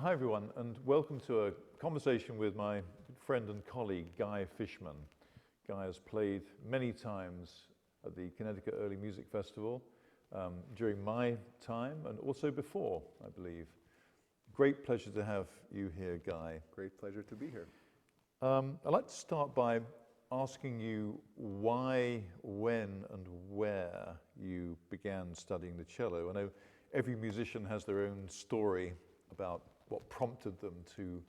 Hi everyone, and welcome to a conversation with my friend and colleague Guy Fishman. Guy has played many times at the Connecticut Early Music Festival during my time and also before, I believe. Great pleasure to have you here, Guy. Great pleasure to be here. I'd like to start by asking you why, when and where you began studying the cello. I know every musician has their own story about what prompted them to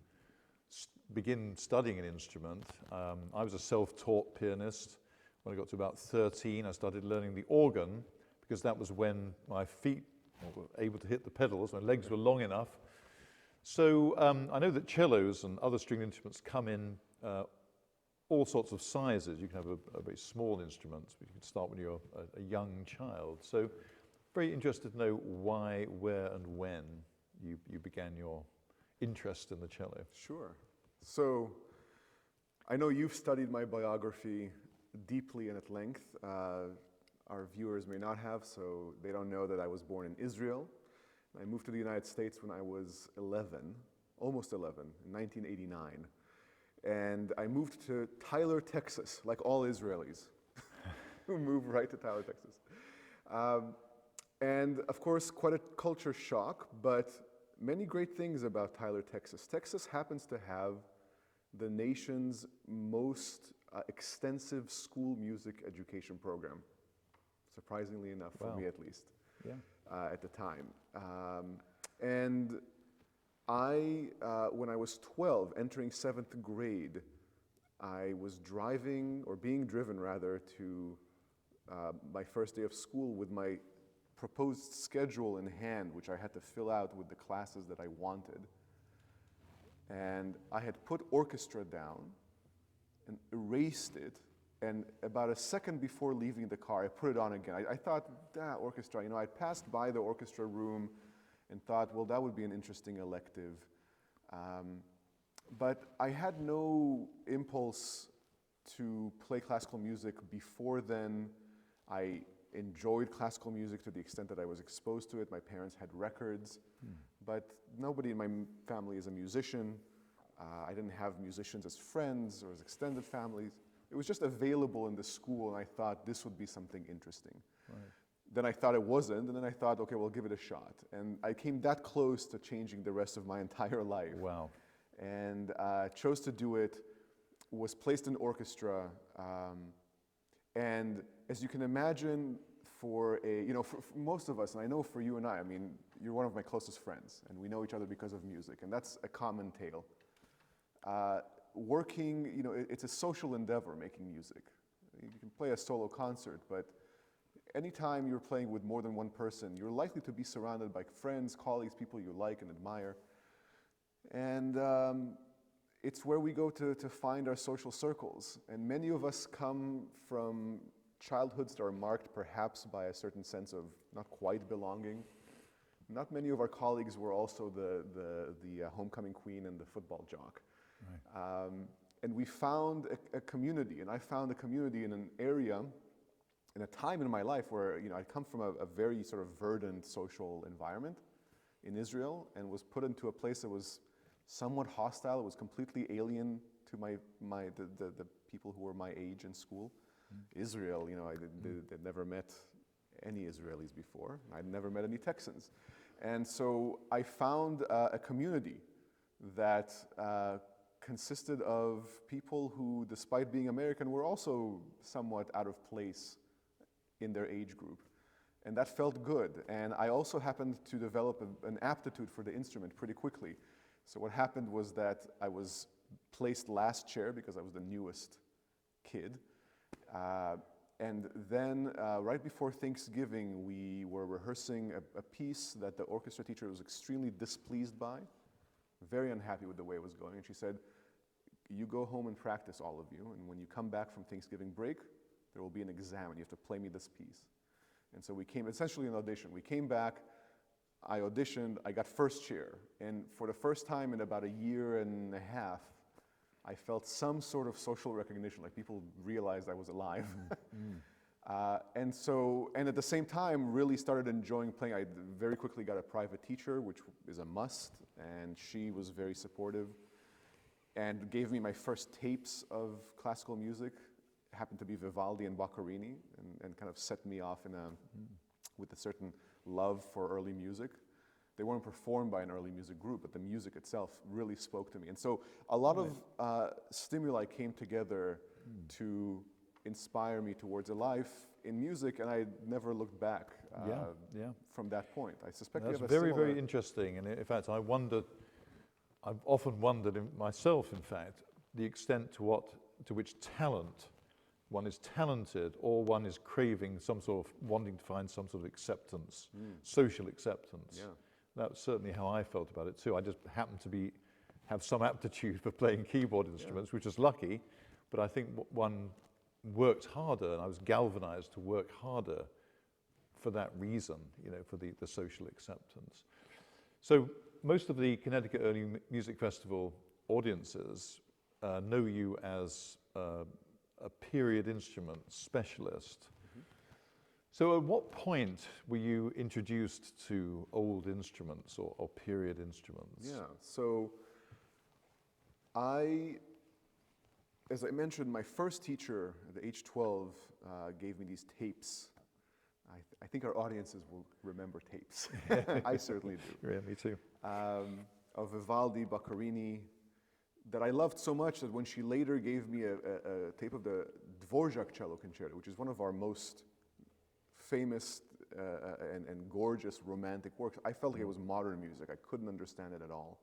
begin studying an instrument. I was a self-taught pianist. When I got to about 13, I started learning the organ because that was when my feet were able to hit the pedals, my legs were long enough. So I know that cellos and other stringed instruments come in all sorts of sizes. You can have a very small instrument, but you can start when you're a young child. So very interested to know why, where and when you began your interest in the cello. Sure. So I know you've studied my biography deeply and at length. Our viewers may not have, so they don't know that I was born in Israel. I moved to the United States when I was 11, almost 11, in 1989. And I moved to Tyler, Texas, like all Israelis who move right to Tyler, Texas. And of course, quite a culture shock, but many great things about Tyler, Texas. Texas happens to have the nation's most extensive school music education program, surprisingly enough, for me at least, at the time. And I, when I was 12, entering 7th grade, I was driving, or being driven rather, to my first day of school with my proposed schedule in hand, which I had to fill out with the classes that I wanted. And I had put orchestra down and erased it, and about a second before leaving the car, I put it on again. I thought, orchestra, I passed by the orchestra room and thought, well, that would be an interesting elective. But I had no impulse to play classical music before then. I enjoyed classical music to the extent that I was exposed to it. My parents had records, but nobody in my family is a musician. I didn't have musicians as friends or as extended families. It was just available in the school, and I thought this would be something interesting. Right. Then I thought it wasn't, and then I thought, okay, well, give it a shot. And I came that close to changing the rest of my entire life. Wow. And chose to do it, was placed in orchestra, and as you can imagine, for most of us, and I know for you and I mean, you're one of my closest friends, and we know each other because of music, and that's a common tale. Working, it's a social endeavor, making music. You can play a solo concert, but anytime you're playing with more than one person, you're likely to be surrounded by friends, colleagues, people you like and admire. And it's where we go to find our social circles. And many of us come from childhoods that are marked perhaps by a certain sense of not quite belonging. Not many of our colleagues were also the homecoming queen and the football jock. Right. And we found a community, and I found a community in an area, in a time in my life where I come from a very sort of verdant social environment in Israel, and was put into a place that was somewhat hostile. It was completely alien to the people who were my age in school. Israel, I'd never met any Israelis before. I'd never met any Texans. And so I found a community that consisted of people who, despite being American, were also somewhat out of place in their age group. And that felt good. And I also happened to develop an aptitude for the instrument pretty quickly. So what happened was that I was placed last chair because I was the newest kid. And then right before Thanksgiving, we were rehearsing a piece that the orchestra teacher was extremely displeased by, very unhappy with the way it was going. And she said, you go home and practice, all of you, and when you come back from Thanksgiving break, there will be an exam, and you have to play me this piece. And so we came, essentially an audition. We came back, I auditioned, I got first chair. And for the first time in about a year and a half, I felt some sort of social recognition, like people realized I was alive. And at the same time, really started enjoying playing. I very quickly got a private teacher, which is a must, and she was very supportive and gave me my first tapes of classical music. It happened to be Vivaldi and Boccherini, and kind of set me off with a certain love for early music. They weren't performed by an early music group, but the music itself really spoke to me. And so a lot of stimuli came together to inspire me towards a life in music, and I never looked back from that point. I suspect that's you have a very, similar... very interesting. And in fact, I've often wondered myself, in fact, the extent to which talent, one is talented or one is craving some sort of, wanting to find some sort of acceptance, social acceptance. Yeah. That's certainly how I felt about it too. I just happened to have some aptitude for playing keyboard instruments, which is lucky, but I think one worked harder, and I was galvanized to work harder for that reason, for the social acceptance. So most of the Connecticut Early Music Festival audiences know you as a period instrument specialist. So at what point were you introduced to old instruments or period instruments? Yeah, so as I mentioned, my first teacher at age 12 gave me these tapes. I think our audiences will remember tapes. I certainly do. Yeah, me too. Of Vivaldi, Boccherini, that I loved so much that when she later gave me a tape of the Dvorak cello concerto, which is one of our most famous and gorgeous romantic works, I felt like it was modern music. I couldn't understand it at all.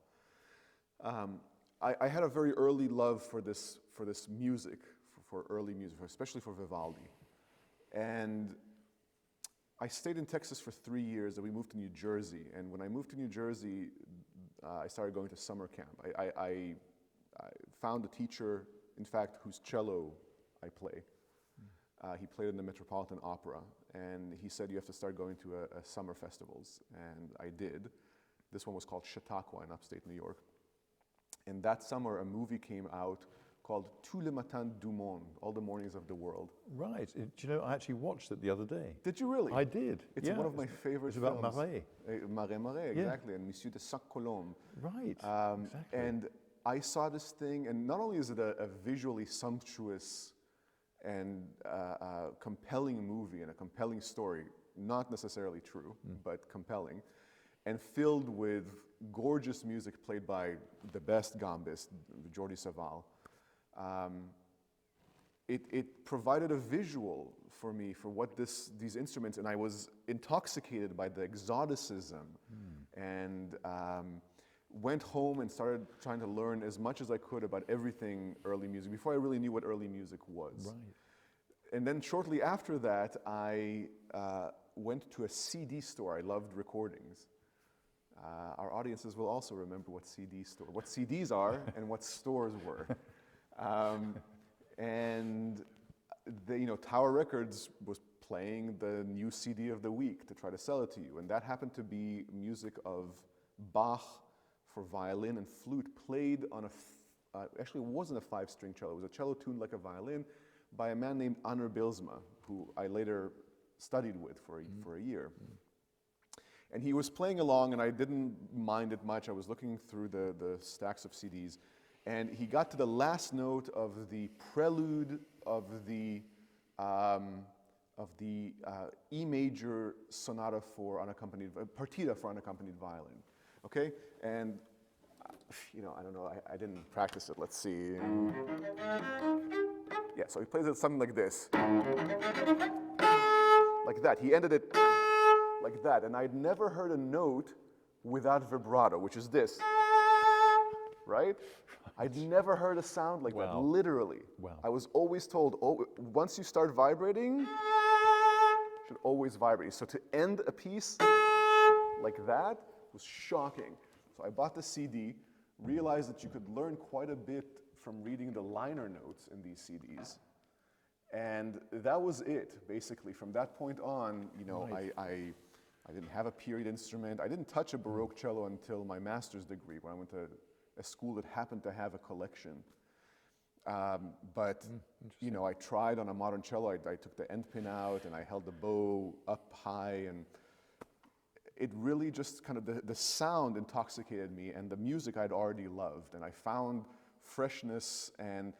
I had a very early love for this music, for early music, especially for Vivaldi. And I stayed in Texas for 3 years, and we moved to New Jersey. And when I moved to New Jersey, I started going to summer camp. I found a teacher, in fact, whose cello I play. He played in the Metropolitan Opera, and he said, you have to start going to summer festivals, and I did. This one was called Chautauqua in upstate New York. And that summer, a movie came out called Tous les matins du monde, All the Mornings of the World. Right. Do you know, I actually watched it the other day. Did you really? I did. It's one of my favorite films. It's about films. Marais. Marais, exactly, and Monsieur de Saint-Colombe. Right, exactly. And I saw this thing, and not only is it a visually sumptuous and compelling movie and a compelling story, not necessarily true, but compelling, and filled with gorgeous music played by the best gambist, Jordi Savall. It provided a visual for me for what these instruments, and I was intoxicated by the exoticism, and went home and started trying to learn as much as I could about everything early music before I really knew what early music was. Right. And then shortly after that, I went to a CD store. I loved recordings. Our audiences will also remember what CDs are and what stores were. And Tower Records was playing the new CD of the week to try to sell it to you. And that happened to be music of Bach for violin and flute, played on actually it wasn't a 5-string cello, it was a cello tuned like a violin by a man named Anner Bilsma, who I later studied with for a year. And he was playing along, and I didn't mind it much. I was looking through the stacks of CDs, and he got to the last note of the prelude of the E major sonata for unaccompanied, partita for unaccompanied violin. Okay, and I don't know. I didn't practice it. Let's see. Yeah, so he plays it something like this, like that. He ended it like that, and I'd never heard a note without vibrato, which is this, right? I'd never heard a sound like that, literally. Wow. I was always told, once you start vibrating, you should always vibrate. So to end a piece like that was shocking. So I bought the CD, realized that you could learn quite a bit from reading the liner notes in these CDs. And that was it, basically. From that point on, Right. I didn't have a period instrument. I didn't touch a Baroque cello until my master's degree, when I went to a school that happened to have a collection. But I tried on a modern cello. I took the end pin out, and I held the bow up high, and it really just kind of, the sound intoxicated me, and the music I'd already loved. And I found freshness and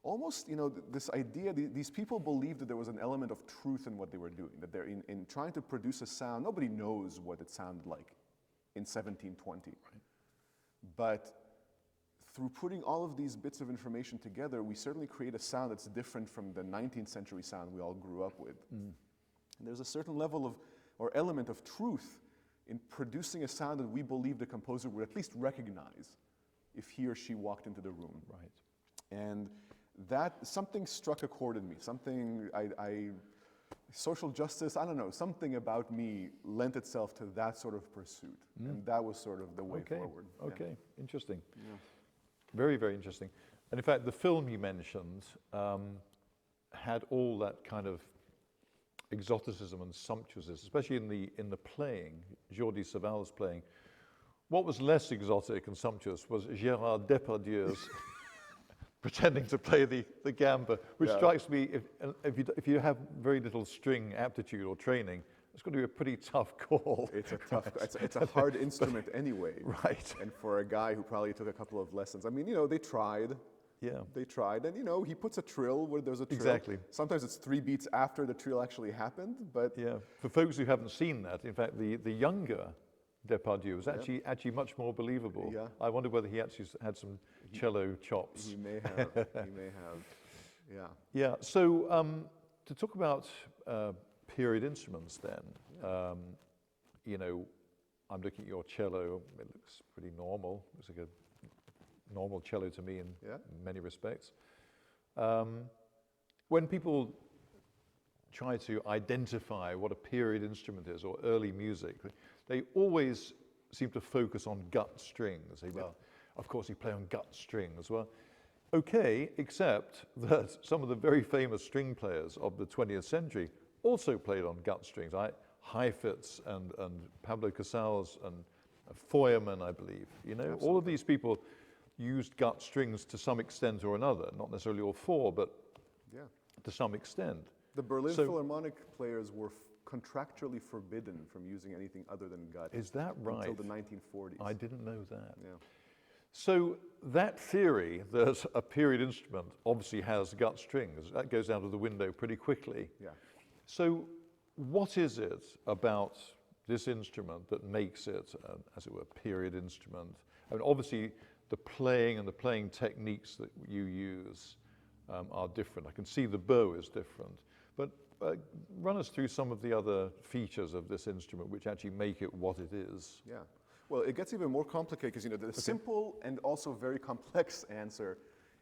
almost, this idea, these people believed that there was an element of truth in what they were doing, that they're in trying to produce a sound. Nobody knows what it sounded like in 1720. Right. But through putting all of these bits of information together, we certainly create a sound that's different from the 19th century sound we all grew up with. And there's a certain level of, or element of truth in producing a sound that we believe the composer would at least recognize if he or she walked into the room. Right. And that, something struck a chord in me, something social justice, I don't know, something about me lent itself to that sort of pursuit. And that was sort of the way forward. Okay, interesting. Yeah. Very, very interesting. And in fact, the film you mentioned had all that kind of exoticism and sumptuousness, especially in the playing, Jordi Saval's playing. What was less exotic and sumptuous was Gérard Depardieu's pretending to play the gamba, which strikes me, if you have very little string aptitude or training, it's going to be a pretty tough call. It's a tough, it's a hard instrument anyway. Right. And for a guy who probably took a couple of lessons, I mean, they tried. Yeah. They tried, and he puts a trill where there's a trill. Exactly. Sometimes it's 3 beats after the trill actually happened, but... Yeah. For folks who haven't seen that, in fact, the younger Depardieu was actually much more believable. Yeah. I wonder whether he actually had some cello chops. He may have. He may have. Yeah. Yeah. So to talk about period instruments, then, I'm looking at your cello. It looks pretty normal. It looks like a normal cello to me in many respects. When people try to identify what a period instrument is or early music, they always seem to focus on gut strings. They, well, of course, you play on gut strings. Well, okay, except that some of the very famous string players of the 20th century also played on gut strings. Heifetz and Pablo Casals and Feuermann, I believe. Absolutely. All of these people used gut strings to some extent or another, not necessarily all four, but to some extent. The Berlin Philharmonic players were contractually forbidden from using anything other than gut. Is that right? Until the 1940s. I didn't know that. Yeah. So that theory that a period instrument obviously has gut strings, that goes out of the window pretty quickly. Yeah. So what is it about this instrument that makes it, as it were, a period instrument? I mean, obviously, the playing and the playing techniques that you use are different. I can see the bow is different. But run us through some of the other features of this instrument which actually make it what it is. Yeah. Well, it gets even more complicated because the simple and also very complex answer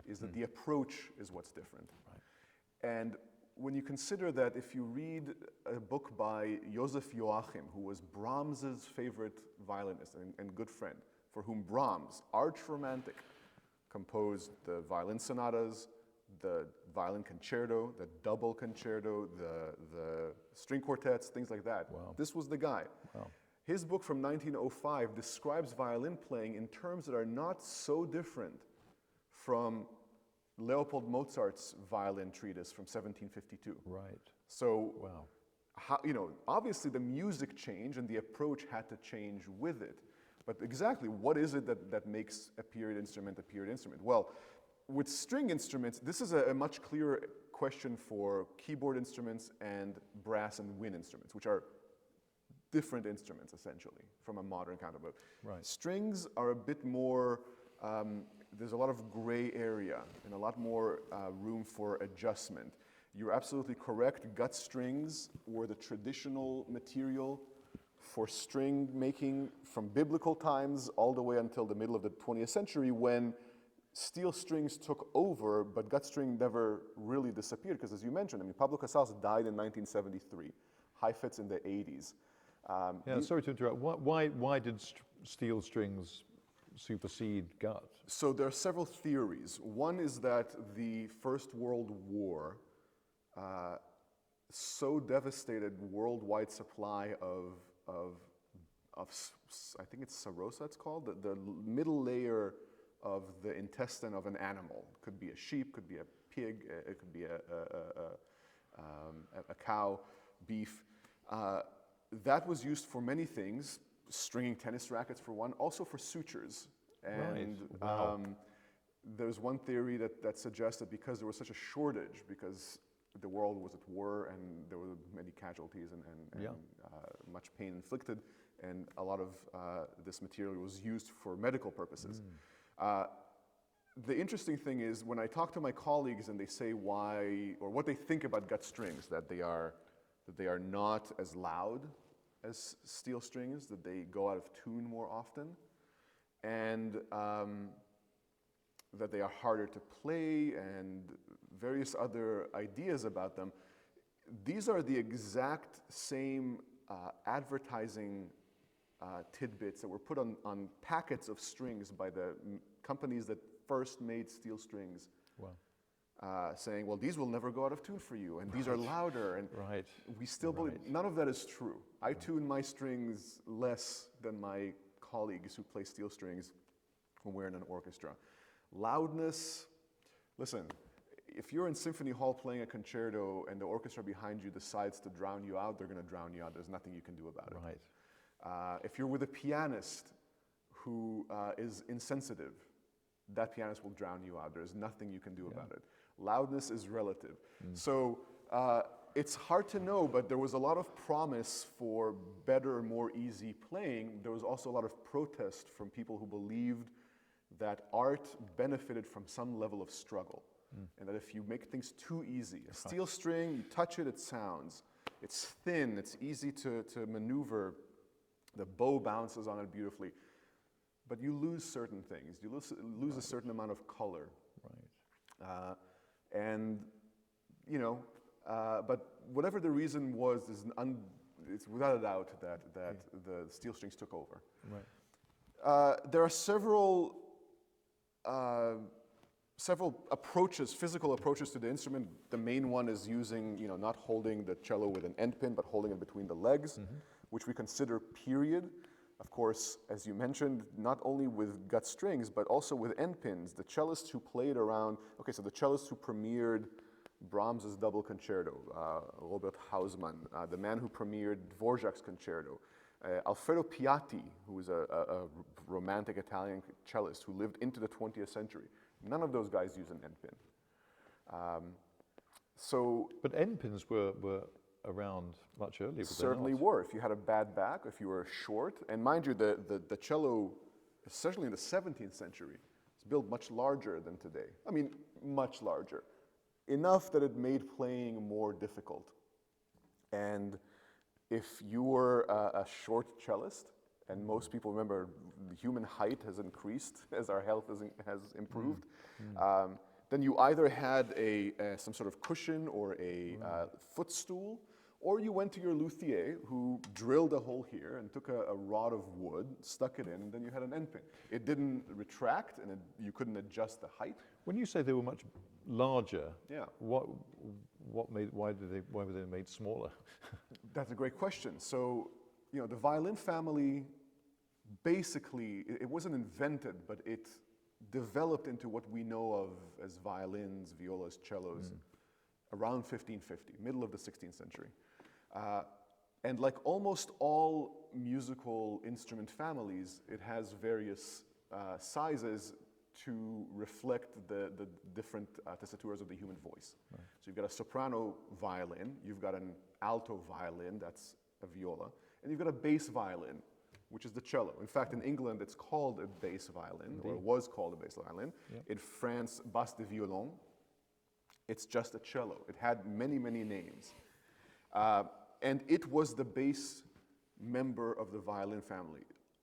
is that the approach is what's different. Right. And when you consider that, if you read a book by Joseph Joachim, who was Brahms's favorite violinist and good friend, for whom Brahms, arch romantic, composed the violin sonatas, the violin concerto, the double concerto, the string quartets, things like that. Wow. This was the guy. Wow. His book from 1905 describes violin playing in terms that are not so different from Leopold Mozart's violin treatise from 1752. Right. So, wow. Obviously the music changed and the approach had to change with it. But exactly, what is it that makes a period instrument a period instrument? Well, with string instruments, this is a much clearer question for keyboard instruments and brass and wind instruments, which are different instruments, essentially, from a modern counterpoint. Right. Strings are a bit more, there's a lot of gray area and a lot more room for adjustment. You're absolutely correct. Gut strings were the traditional material for string making from biblical times all the way until the middle of the 20th century, when steel strings took over, but gut string never really disappeared, because as you mentioned, Pablo Casals died in 1973, Heifetz in the 80s. Sorry to interrupt. Why did steel strings supersede gut? So there are several theories. One is that the First World War so devastated worldwide supply of I think it's serosa it's called, the middle layer of the intestine of an animal. Could be a sheep, could be a pig, it could be a cow, beef. that was used for many things, stringing tennis rackets for one, also for sutures. And Right. Wow. there's one theory that suggests that because there was such a shortage, because the world was at war and there were many casualties and Yeah. much pain inflicted, and a lot of this material was used for medical purposes. The interesting thing is when I talk to my colleagues and they say why, or what they think about gut strings, that they are not as loud as steel strings, that they go out of tune more often, and that they are harder to play, and various other ideas about them. These are the exact same advertising tidbits that were put on packets of strings by the companies that first made steel strings. Wow. Saying, well, these will never go out of tune for you, and these are louder, and Right. we still believe, none of that is true. I tune my strings less than my colleagues who play steel strings when we're in an orchestra. Loudness, listen, if you're in symphony hall playing a concerto and the orchestra behind you decides to drown you out, they're going to drown you out. There's nothing you can do about it. Right. If you're with a pianist who is insensitive, that pianist will drown you out. There's nothing you can do about it. Loudness is relative. So it's hard to know, but there was a lot of promise for better, more easy playing. There was also a lot of protest from people who believed that art benefited from some level of struggle. And that if you make things too easy, a steel string, you touch it, it sounds. It's thin, it's easy to maneuver. The bow bounces on it beautifully. But you lose certain things. You lose a certain amount of color. Right. And, you know, but whatever the reason was, it's without a doubt that the steel strings took over. Right. There are several approaches, physical approaches to the instrument. The main one is using, you know, not holding the cello with an end pin, but holding it between the legs, which we consider period. Of course, as you mentioned, not only with gut strings, but also with end pins. The cellists who played around, okay, so the cellists who premiered Brahms's double concerto, Robert Hausmann, the man who premiered Dvorak's concerto, Alfredo Piatti, who was a romantic Italian cellist who lived into the 20th century. None of those guys use an end pin. But end pins were around much earlier. Were Certainly were. If you had a bad back, if you were short, and mind you, the cello, especially in the 17th century, was built much larger than today. I mean, much larger. Enough that it made playing more difficult. And if you were a short cellist, and most people remember the human height has increased as our health has improved, then you either had some sort of cushion or a footstool, or you went to your luthier who drilled a hole here and took a rod of wood, stuck it in, and then you had an end pin. It didn't retract, and you couldn't adjust the height. When you say they were much larger, Yeah. why were they made smaller? That's a great question. So, you know, the violin family, basically, it wasn't invented, but it developed into what we know of as violins, violas, cellos, around 1550, middle of the 16th century. And like almost all musical instrument families, it has various sizes to reflect the different tessituras of the human voice. Right. So you've got a soprano violin, you've got an alto violin, that's a viola, and you've got a bass violin, which is the cello. In fact, in England, it's called a bass violin, or it was called a bass violin. Yep. In France, basse de violon. It's just a cello. It had many, many names. And it was the bass member of the violin family.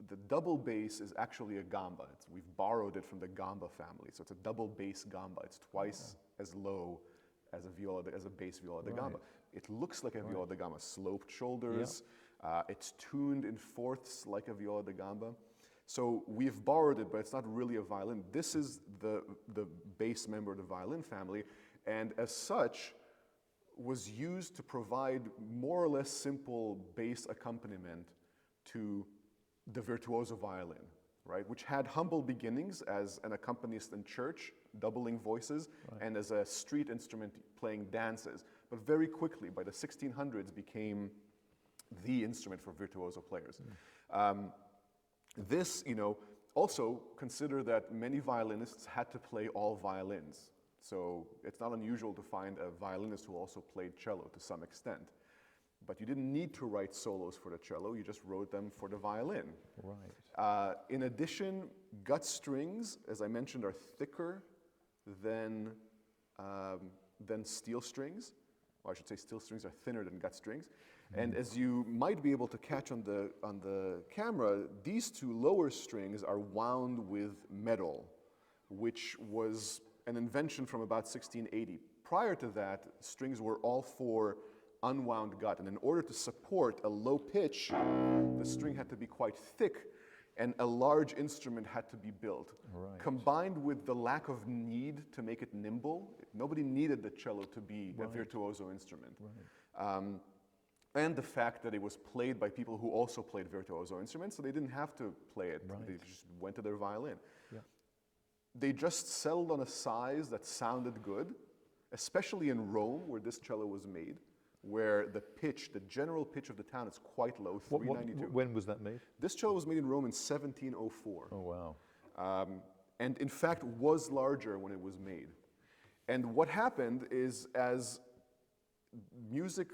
The double bass is actually a gamba. We've borrowed it from the gamba family. So it's a double bass gamba. It's twice as low as a bass viola da gamba. It looks like a viola da gamba, sloped shoulders. Yep. It's tuned in fourths like a viola da gamba. So we've borrowed it, but it's not really a violin. This is the bass member of the violin family, and as such, was used to provide more or less simple bass accompaniment to the virtuoso violin, right? Which had humble beginnings as an accompanist in church, doubling voices, and as a street instrument playing dances. But very quickly, by the 1600s, became the instrument for virtuoso players. This, also consider that many violinists had to play all violins. So it's not unusual to find a violinist who also played cello to some extent. But you didn't need to write solos for the cello, you just wrote them for the violin. Right. In addition, gut strings, as I mentioned, are thicker than steel strings. Or I should say steel strings are thinner than gut strings. And as you might be able to catch on the camera, these two lower strings are wound with metal, which was an invention from about 1680. Prior to that, strings were all for unwound gut, and in order to support a low pitch, the string had to be quite thick, and a large instrument had to be built. Right. Combined with the lack of need to make it nimble, nobody needed the cello to be a virtuoso instrument. Right. And the fact that it was played by people who also played virtuoso instruments, so they didn't have to play it. Right. They just went to their violin. Yeah. They just settled on a size that sounded good, especially in Rome, where this cello was made, where the pitch, the general pitch of the town is quite low, 392. When was that made? This cello was made in Rome in 1704. Oh, wow. And in fact was larger when it was made. And what happened is, as music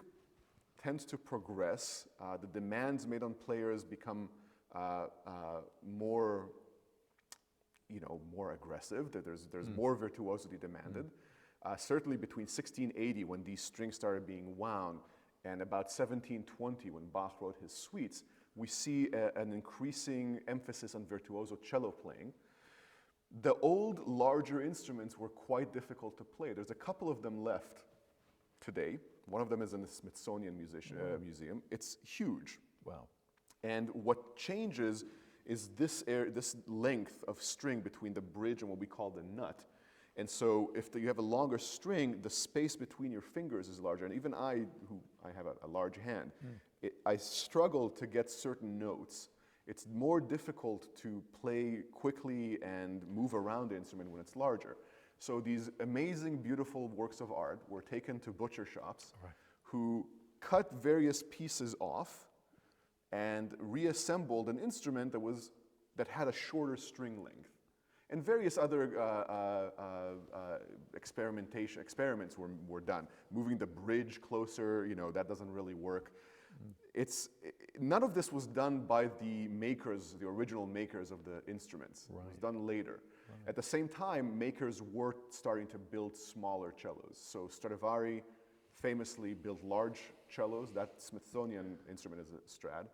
tends to progress, the demands made on players become more aggressive. There's more virtuosity demanded. Certainly between 1680, when these strings started being wound, and about 1720, when Bach wrote his suites, we see an increasing emphasis on virtuoso cello playing. The old, larger instruments were quite difficult to play. There's a couple of them left today. One of them is in the Smithsonian Museum. It's huge. Wow. And what changes is this length of string between the bridge and what we call the nut. And so if you have a longer string, the space between your fingers is larger. And even I have a large hand, I struggle to get certain notes. It's more difficult to play quickly and move around the instrument when it's larger. So these amazing, beautiful works of art were taken to butcher shops who cut various pieces off and reassembled an instrument that had a shorter string length. And various other experiments were done. Moving the bridge closer, that doesn't really work. None of this was done by the original makers of the instruments. It was done later. At the same time, makers were starting to build smaller cellos. So Stradivari famously built large cellos. That Smithsonian instrument is a Strad.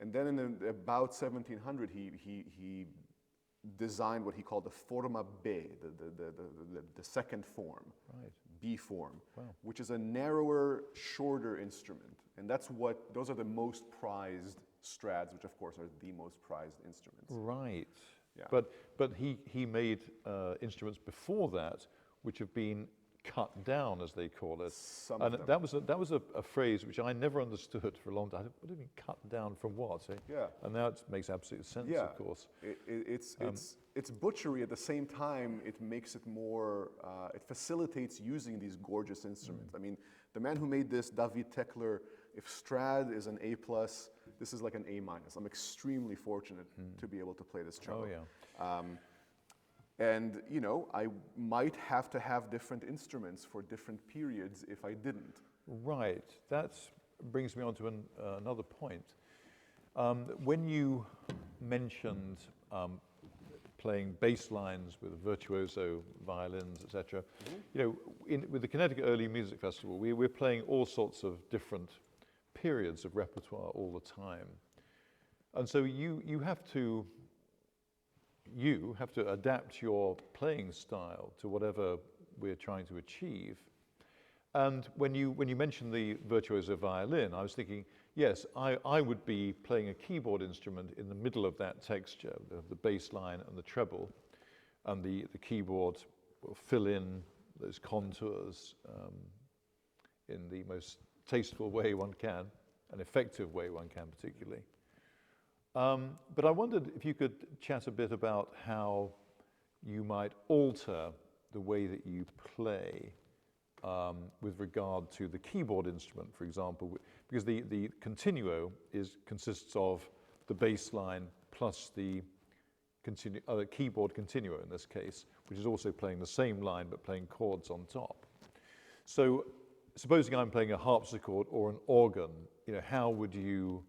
And then in about 1700, he designed what he called the forma B, the second form, B form, which is a narrower, shorter instrument. And those are the most prized Strads, which of course are the most prized instruments. Right. Yeah. But he made instruments before that which have been cut down, as they call it. Some and of them. that was a phrase which I never understood for a long time. What do you mean cut down from what? Yeah. And now it makes absolute sense, of course. It's butchery. At the same time, it makes it more, it facilitates using these gorgeous instruments. I mean, the man who made this, David Tekler, if Strad is an A+, this is like an A-. I'm extremely fortunate to be able to play this cello. Oh, yeah. And, I might have to have different instruments for different periods if I didn't. Right. That brings me on to another point. When you mentioned playing bass lines with virtuoso violins, etc., with the Connecticut Early Music Festival, we're playing all sorts of different periods of repertoire all the time. And so you have to adapt your playing style to whatever we're trying to achieve. And when you mentioned the virtuoso violin, I was thinking, yes, I would be playing a keyboard instrument in the middle of that texture, the bass line and the treble, and the keyboard will fill in those contours in the most tasteful way one can, an effective way one can particularly. But I wondered if you could chat a bit about how you might alter the way that you play with regard to the keyboard instrument, for example, because the continuo consists of the bass line plus the keyboard continuo in this case, which is also playing the same line but playing chords on top. So supposing I'm playing a harpsichord or an organ, how would you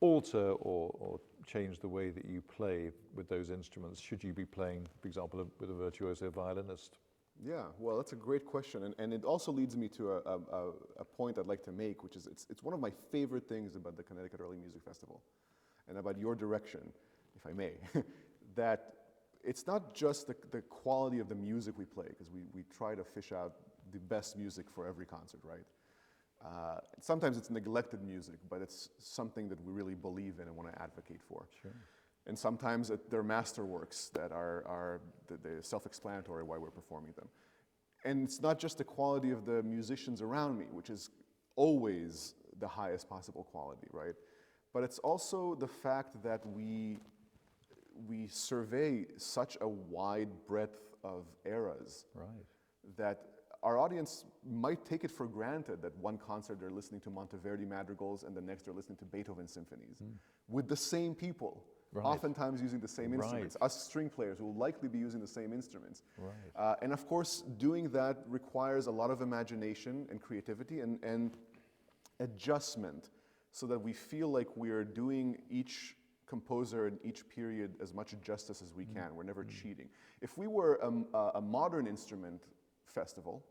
alter or change the way that you play with those instruments should you be playing, for example, with a virtuoso violinist? Yeah, well, that's a great question, and it also leads me to a point I'd like to make, which is it's one of my favorite things about the Connecticut Early Music Festival, and about your direction, if I may, that it's not just the quality of the music we play, because we try to fish out the best music for every concert, right? Sometimes it's neglected music, but it's something that we really believe in and want to advocate for. Sure. And sometimes they're masterworks that are self-explanatory why we're performing them. And it's not just the quality of the musicians around me, which is always the highest possible quality, right? But it's also the fact that we survey such a wide breadth of eras, right, that our audience might take it for granted that one concert they're listening to Monteverdi madrigals and the next they're listening to Beethoven symphonies with the same people. Right. Oftentimes using the same instruments. Right. Us string players will likely be using the same instruments. Right. And of course, doing that requires a lot of imagination and creativity and adjustment so that we feel like we're doing each composer in each period as much justice as we can. We're never cheating. If we were a modern instrument festival,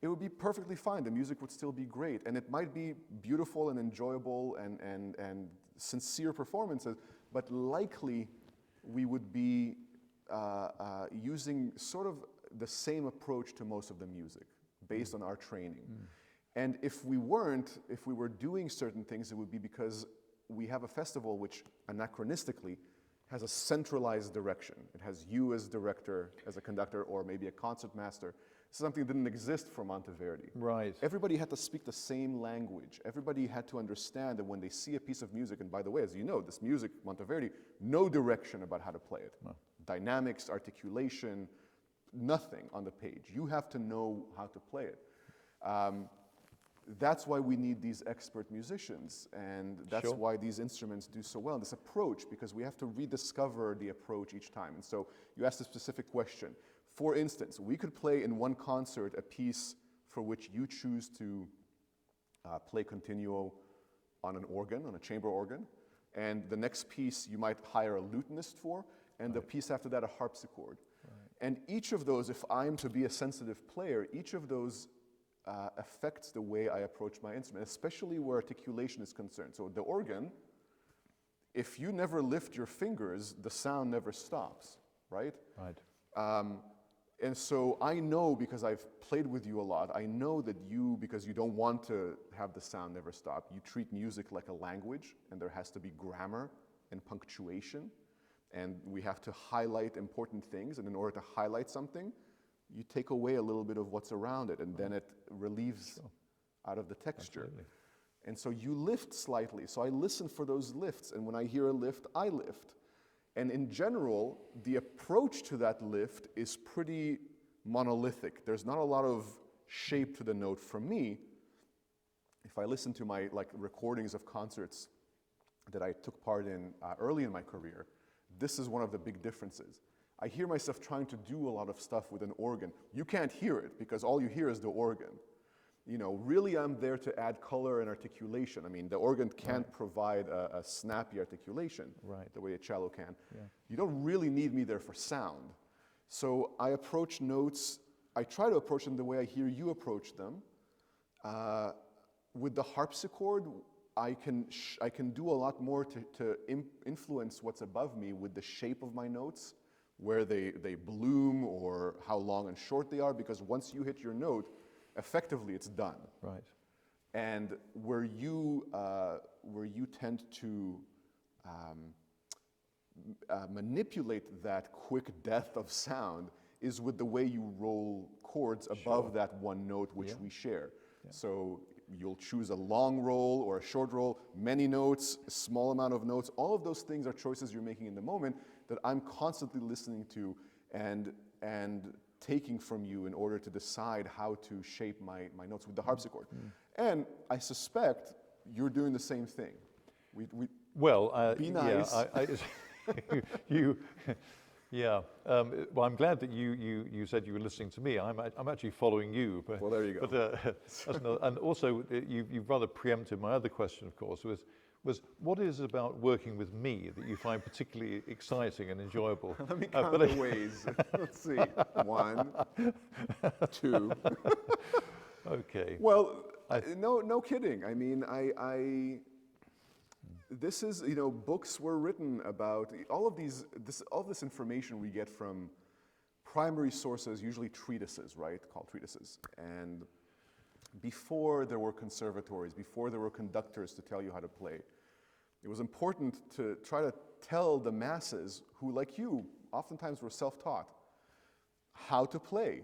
it would be perfectly fine. The music would still be great. And it might be beautiful and enjoyable and sincere performances, but likely we would be using sort of the same approach to most of the music based on our training. And if we were doing certain things, it would be because we have a festival which anachronistically has a centralized direction. It has you as director, as a conductor, or maybe a concert master. Something that didn't exist for Monteverdi. Right. Everybody had to speak the same language. Everybody had to understand that when they see a piece of music, and by the way, as you know, this music, Monteverdi, no direction about how to play it. No. Dynamics, articulation, nothing on the page. You have to know how to play it. That's why we need these expert musicians, and that's why these instruments do so well. This approach, because we have to rediscover the approach each time. And so you asked a specific question. For instance, we could play in one concert a piece for which you choose to play continuo on an organ, on a chamber organ, and the next piece you might hire a lutenist for, and the piece after that a harpsichord. And each of those, if I'm to be a sensitive player, each of those affects the way I approach my instrument, especially where articulation is concerned. So the organ, if you never lift your fingers, the sound never stops, right? Right. And so I know, because I've played with you a lot, I know that you, because you don't want to have the sound never stop, you treat music like a language, and there has to be grammar and punctuation, and we have to highlight important things, and in order to highlight something, you take away a little bit of what's around it, and then it relieves out of the texture. Absolutely. And so you lift slightly. So I listen for those lifts, and when I hear a lift, I lift. And in general, the approach to that lift is pretty monolithic. There's not a lot of shape to the note from me. If I listen to my recordings of concerts that I took part in early in my career, this is one of the big differences. I hear myself trying to do a lot of stuff with an organ. You can't hear it because all you hear is the organ. Really I'm there to add color and articulation. I mean, the organ can't provide a snappy articulation the way a cello can. Yeah. You don't really need me there for sound. So I approach notes, I try to approach them the way I hear you approach them. With the harpsichord, I can do a lot more to influence what's above me with the shape of my notes, where they bloom or how long and short they are, because once you hit your note, effectively it's done. Right. And where you tend to manipulate that quick death of sound is with the way you roll chords above that one note which we share. Yeah. So you'll choose a long roll or a short roll, many notes, a small amount of notes. All of those things are choices you're making in the moment that I'm constantly listening to, and taking from you in order to decide how to shape my notes with the harpsichord. And I suspect you're doing the same thing. Well, be nice. Yeah, yeah. Well, I'm glad that you said you were listening to me. I'm actually following you. But, Well, there you go. But, and also, you've rather preempted my other question, of course, was what is it about working with me that you find particularly exciting and enjoyable? Let me count the ways. Let's see. 1, 2. Okay. Well, no kidding. I mean, this is, books were written about all of this information we get from primary sources, usually treatises, right? Called treatises. And before there were conservatories, before there were conductors to tell you how to play, it was important to try to tell the masses who, like you, oftentimes were self-taught, how to play.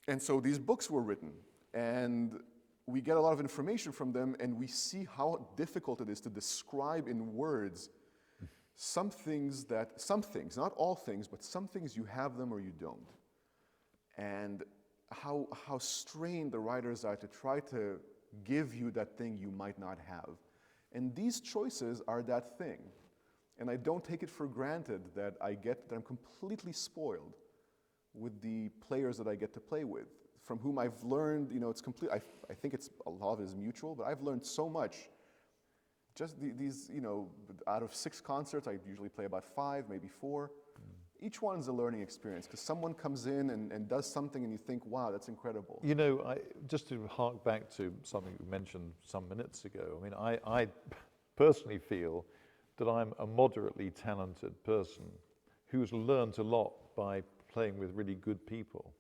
And so these books were written, and we get a lot of information from them, and we see how difficult it is to describe in words some things, not all things, but some things you have them or you don't. And how strained the writers are to try to give you that thing you might not have. And these choices are that thing. And I don't take it for granted that I'm completely spoiled with the players that I get to play with, from whom I've learned, it's complete, I think a lot of it is mutual, but I've learned so much. Just these, out of 6 concerts, I usually play about 5, maybe 4. Each one's a learning experience, because someone comes in and does something and you think, wow, that's incredible. Just to hark back to something you mentioned some minutes ago, I mean, I personally feel that I'm a moderately talented person who's learned a lot by playing with really good people.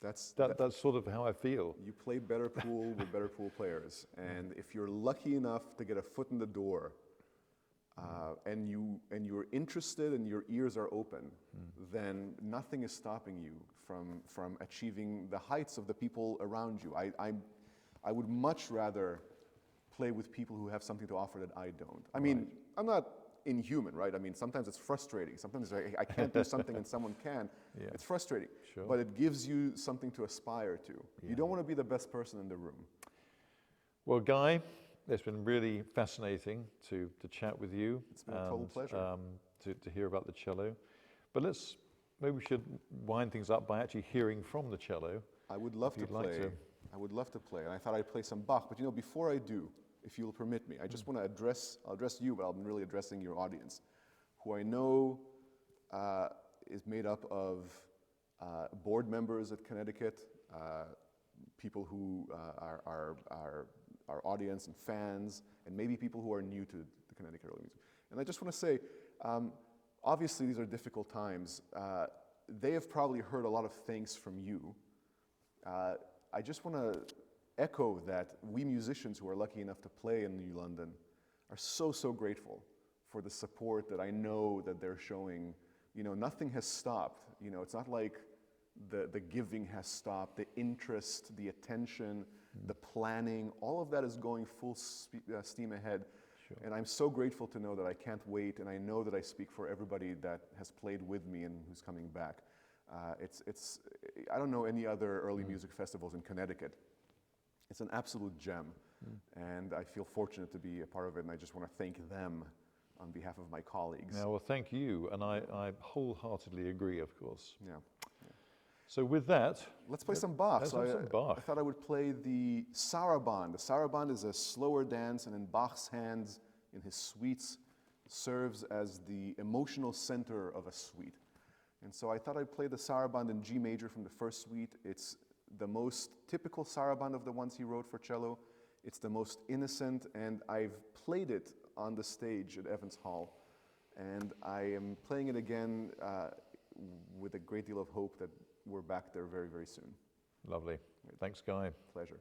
That's sort of how I feel. You play better pool with better pool players, and if you're lucky enough to get a foot in the door, and you're interested and your ears are open, then nothing is stopping you from achieving the heights of the people around you. I would much rather play with people who have something to offer that I don't. I mean, right. I'm not inhuman, right? I mean, sometimes it's frustrating. Sometimes I can't do something and someone can. Yeah. It's frustrating. Sure. But it gives you something to aspire to. Yeah. You don't want to be the best person in the room. Well, Guy, it's been really fascinating to chat with you. It's been a total pleasure. To hear about the cello. But maybe we should wind things up by actually hearing from the cello. I would love to play. I would love to play. And I thought I'd play some Bach. But before I do, if you'll permit me, I just want to I'll address you, but I'm really addressing your audience, who I know is made up of board members at Connecticut, people who are our audience and fans, and maybe people who are new to the Connecticut Early Music. And I just want to say, obviously these are difficult times. They have probably heard a lot of things from you. I just want to echo that we musicians who are lucky enough to play in New London are so grateful for the support that I know that they're showing. Nothing has stopped. It's not like the giving has stopped, the interest, the attention, the planning, all of that is going full steam ahead. Sure. And I'm so grateful to know that I can't wait, and I know that I speak for everybody that has played with me and who's coming back. I don't know any other early music festivals in Connecticut. It's an absolute gem, and I feel fortunate to be a part of it, and I just want to thank them on behalf of my colleagues. Yeah, well, thank you, and I wholeheartedly agree, of course. Yeah. So with that... Let's play some Bach. Let's play some Bach. I thought I would play the Sarabande. The Sarabande is a slower dance, and in Bach's hands, in his suites, serves as the emotional center of a suite. And so I thought I'd play the Sarabande in G major from the first suite. It's the most typical Sarabande of the ones he wrote for cello. It's the most innocent, and I've played it on the stage at Evans Hall. And I am playing it again with a great deal of hope that we're back there very, very soon. Lovely. Thanks, Guy. Pleasure.